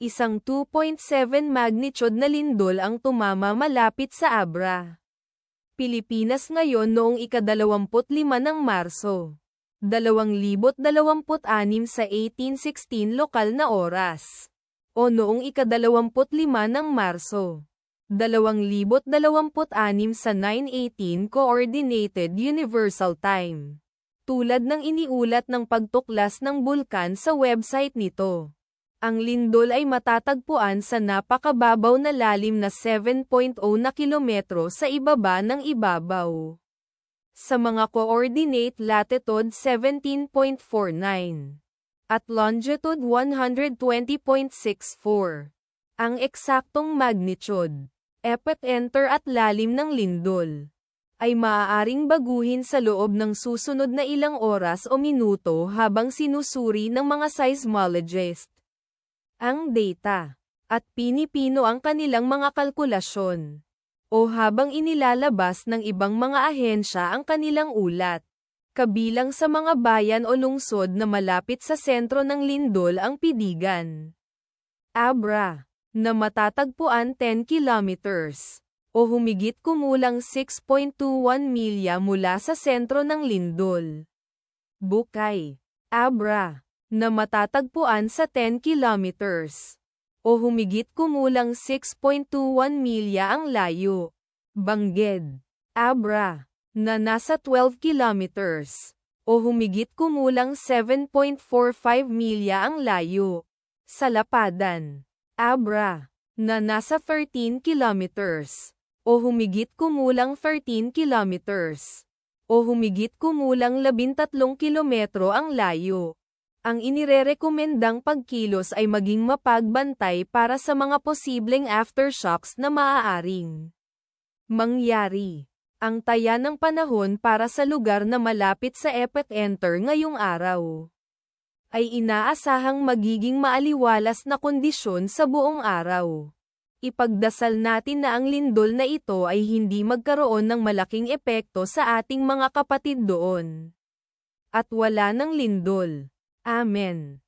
Isang 2.7 magnitude na lindol ang tumama malapit sa Abra, Pilipinas ngayon noong ika-25 ng Marso, 2026 sa 18:16 lokal na oras, o noong ika-25 ng Marso, 2026 sa 9:18 Coordinated Universal Time. Tulad ng iniulat ng pagtuklas ng bulkan sa website nito, ang lindol ay matatagpuan sa napakababaw na lalim na 7.0 na kilometro sa ibaba ng ibabaw. Sa mga coordinate latitude 17.49 at longitude 120.64. Ang eksaktong magnitude, epicenter at lalim ng lindol ay maaaring baguhin sa loob ng susunod na ilang oras o minuto habang sinusuri ng mga seismologist ang data, at pinipino ang kanilang mga kalkulasyon, o habang inilalabas ng ibang mga ahensya ang kanilang ulat. Kabilang sa mga bayan o lungsod na malapit sa sentro ng lindol ang Pidigan, Abra, na matatagpuan 10 kilometers, o humigit kumulang 6.21 milya mula sa sentro ng lindol. Bukay, Abra, na matatagpuan sa 10 kilometers, o humigit kumulang 6.21 milya ang layo. Bangged, Abra, na nasa 12 kilometers, o humigit kumulang 7.45 milya ang layo. Salapadan, Abra, na nasa 13 kilometers, o humigit kumulang 13 kilometers, o humigit kumulang 13 kilometro ang layo. Ang inirerekomendang pagkilos ay maging mapagbantay para sa mga posibleng aftershocks na maaaring mangyari. Ang taya ng panahon para sa lugar na malapit sa epicenter ngayong araw ay inaasahang magiging maaliwalas na kondisyon sa buong araw. Ipagdasal natin na ang lindol na ito ay hindi magkaroon ng malaking epekto sa ating mga kapatid doon. At wala ng lindol. Amen.